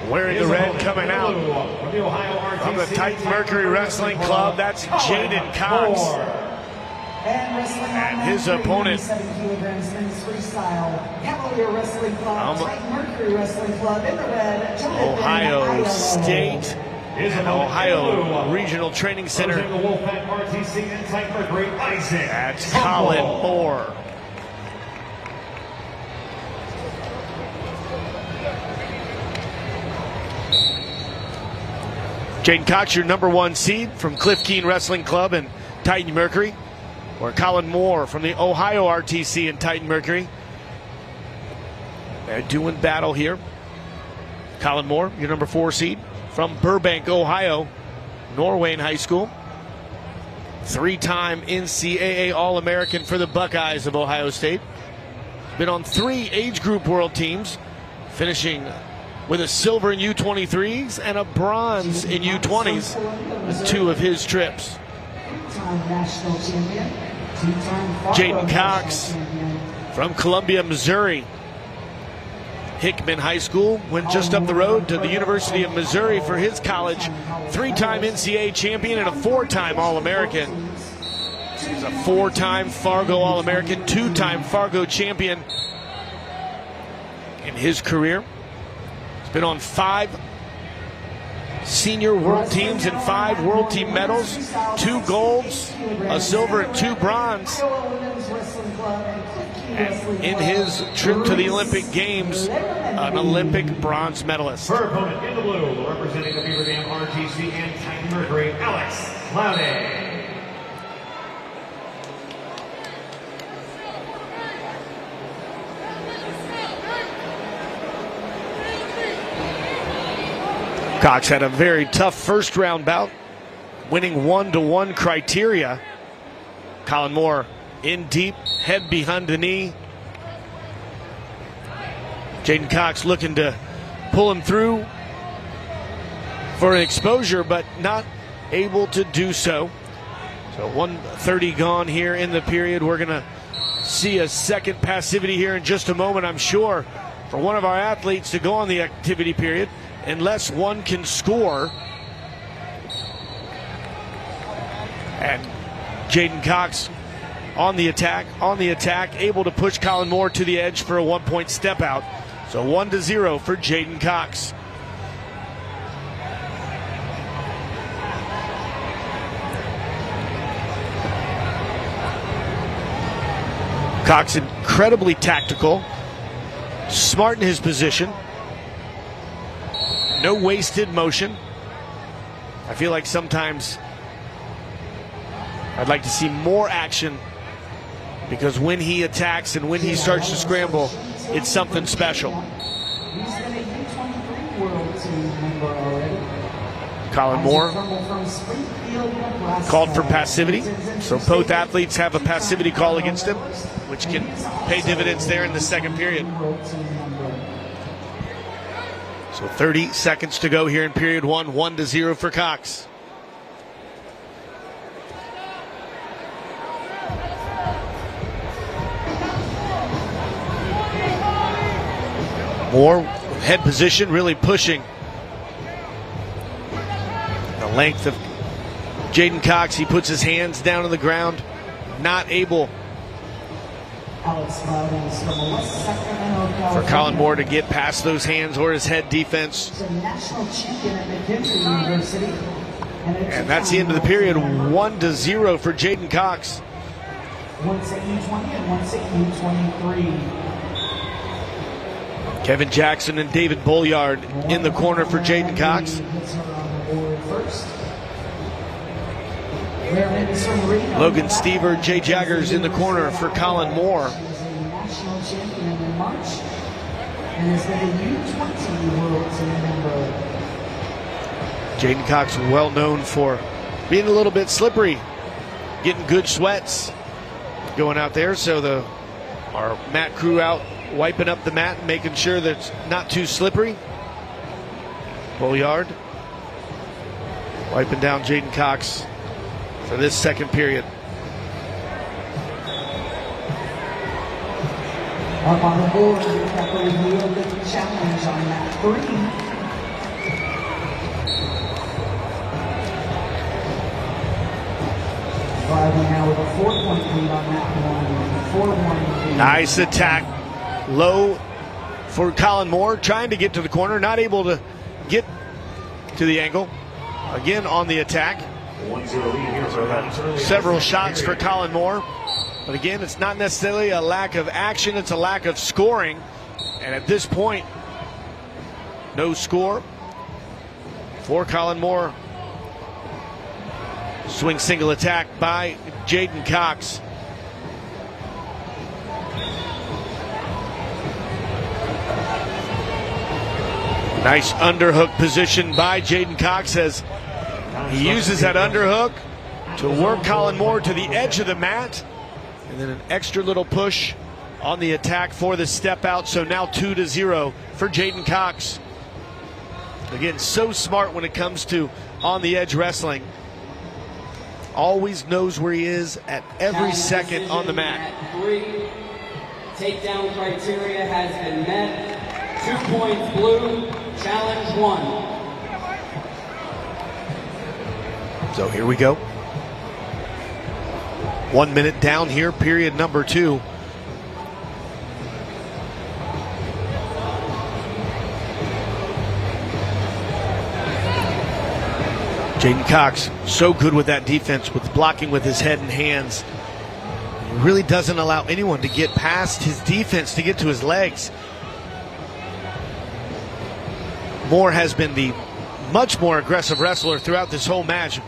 Wearing the red coming out from the Titan Mercury Wrestling Club, that's Jaden Cox. And his opponent, Ohio State and Ohio Regional Training Center. That's Colin Moore. Jaden Cox, your number 1 seed from Cliff Keen Wrestling Club and Titan Mercury, or Colin Moore from the Ohio RTC and Titan Mercury. They're doing battle here. Colin Moore, your number 4 seed from Burbank, Ohio, Norwayne High School. 3-time NCAA All-American for the Buckeyes of Ohio State. Been on 3 age group world teams, finishing with a silver in U23s and a bronze in U20s with 2 of his trips. Jaden Cox from Columbia, Missouri. Hickman High School went just up the road to the University of Missouri for his college. 3-time NCAA champion and a 4-time All-American. He's a 4-time Fargo All-American, 2-time Fargo champion in his career. Been on 5 senior world teams and 5 world team medals, 2 golds, a silver, and 2 bronze. And in his trip to the Olympic Games, an Olympic bronze medalist. Her opponent in the blue, representing the Beaver Dam RTC and Titan Mercury, Alex Cloudy. Cox had a very tough first round bout, winning 1-1 criteria. Colin Moore in deep, head behind the knee. Jaden Cox looking to pull him through for an exposure, but not able to do so. So 1:30 gone here in the period. We're going to see a second passivity here in just a moment, I'm sure, for one of our athletes to go on the activity period, unless one can score. And Jaden Cox on the attack, able to push Colin Moore to the edge for a 1-point step out. So 1-0 for Jaden Cox. Cox incredibly tactical, smart in his position. No wasted motion. I feel like sometimes I'd like to see more action, because when he attacks and when he starts to scramble, it's something special. Colin Moore called for passivity, so both athletes have a passivity call against him, which can pay dividends there in the second period. So 30 seconds to go here in period 1, 1-0 for Cox. Moore, head position, really pushing the length of Jaden Cox. He puts his hands down on the ground, not able for Colin Moore to get past those hands or his head defense. And that's the end of the period, 1-0 for Jaden Cox. Kevin Jackson and David Bolliard in the corner for Jaden Cox. Logan Stever, Jay Jaggers in the corner for Colin Moore. Jaden Cox, well known for being a little bit slippery, getting good sweats going out there. So our mat crew out wiping up the mat and making sure that it's not too slippery. Bolliard wiping down Jaden Cox for this second period. Up on the board, we've got the reveal of the challenge on mat 3. 4-point lead on that one. 4-1. Nice attack. Low for Colin Moore, trying to get to the corner, not able to get to the angle. Again on the attack. 1-0 lead here for Adams. Several shots for Colin Moore. But again, it's not necessarily a lack of action, it's a lack of scoring. And at this point, no score for Colin Moore. Swing single attack by J'den Cox. Nice underhook position by J'den Cox as he uses that underhook to work Colin Moore to the edge of the mat. And then an extra little push on the attack for the step out. So now 2-0 for J'den Cox. Again, so smart when it comes to on the edge wrestling. Always knows where he is at every second on the mat. At 3, takedown criteria has been met. 2 points blue, challenge 1. So here we go. 1 minute down here, period number 2. J'den Cox, so good with that defense, with blocking with his head and hands. He really doesn't allow anyone to get past his defense to get to his legs. Moore has been the much more aggressive wrestler throughout this whole match.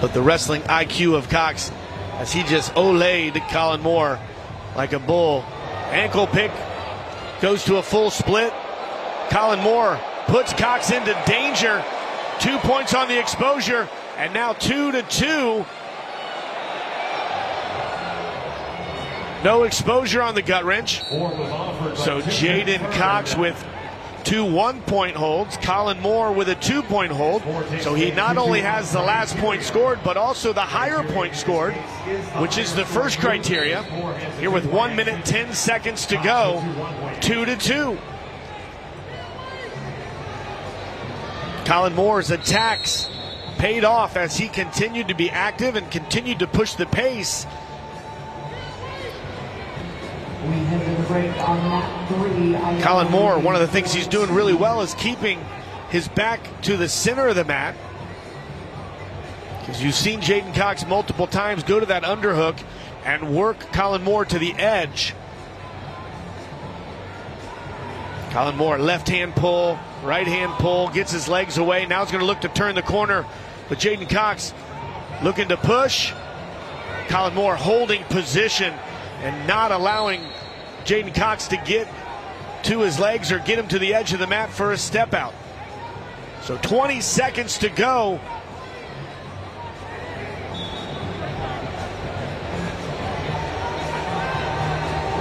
But the wrestling IQ of Cox, as he just olayed Colin Moore like a bull. Ankle pick, goes to a full split. Colin Moore puts Cox into danger. 2 points on the exposure, and now 2-2. No exposure on the gut wrench. So J'den Cox with 2 1-point holds. Colin Moore with a 2-point hold. So he not only has the last point scored, but also the higher point scored, which is the first criteria. Here with 1 minute 10 seconds to go, 2-2. Colin Moore's attacks paid off as he continued to be active and continued to push the pace. We head to the break on mat 3. Colin Moore, one of the things he's doing really well is keeping his back to the center of the mat. Because you've seen J'den Cox multiple times go to that underhook and work Colin Moore to the edge. Colin Moore, left hand pull, right hand pull, gets his legs away. Now he's going to look to turn the corner. But J'den Cox looking to push. Colin Moore holding position and not allowing J'den Cox to get to his legs or get him to the edge of the mat for a step out. So 20 seconds to go.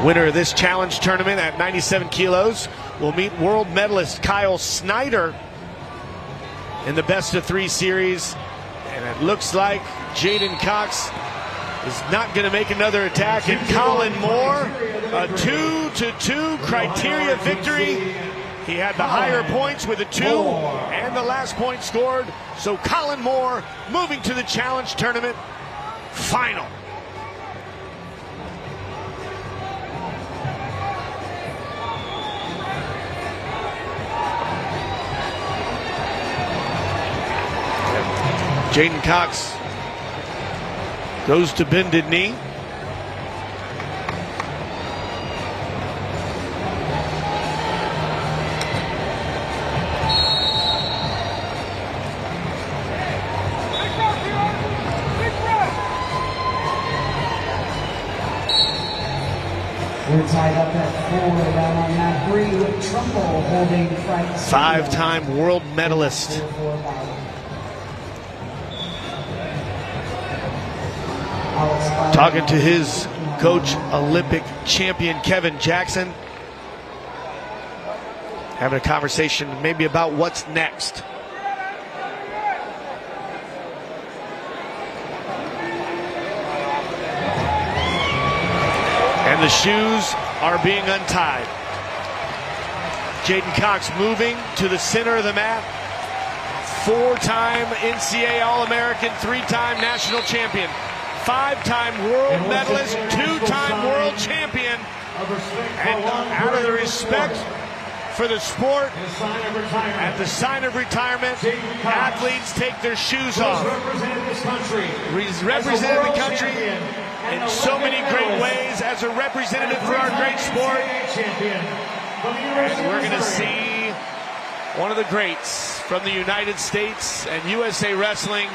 Winner of this challenge tournament at 97 kilos will meet world medalist Kyle Snyder in the best of 3 series. And it looks like J'den Cox is not going to make another attack. And Colin Moore, a 2-2 criteria victory. He had the higher points with a 2 and the last point scored. So Colin Moore moving to the challenge tournament final. J'den Cox goes to bended knee. We're tied up at 4 down on mat 3 with Trumbull holding Frank. 5-time world medalist. Talking to his coach, Olympic champion Kevin Jackson. Having a conversation maybe about what's next. And the shoes are being untied. J'den Cox moving to the center of the mat. 4-time NCAA All-American, 3-time national champion, 5-time world medalist, 2-time world champion. And out of the respect for the sport, at the sign of retirement, athletes take their shoes off. He's represented the country in so many great ways as a representative for our great sport. And we're going to see one of the greats from the United States and USA Wrestling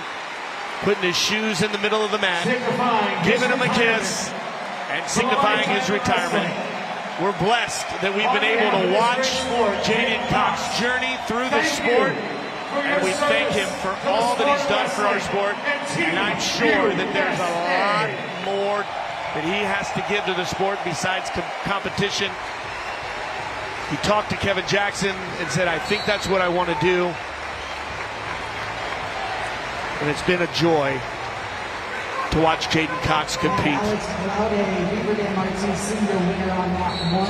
putting his shoes in the middle of the mat, giving him a kiss, and signifying his retirement. We're blessed that we've been able to watch J'den Cox's journey through the sport, and we thank him for all that he's done for our sport. And I'm sure that there's a lot more that he has to give to the sport besides competition. He talked to Kevin Jackson and said, I think that's what I want to do. And it's been a joy to watch J'den Cox compete. Alex Laude, Beaver Dam RTC, the winner on that one.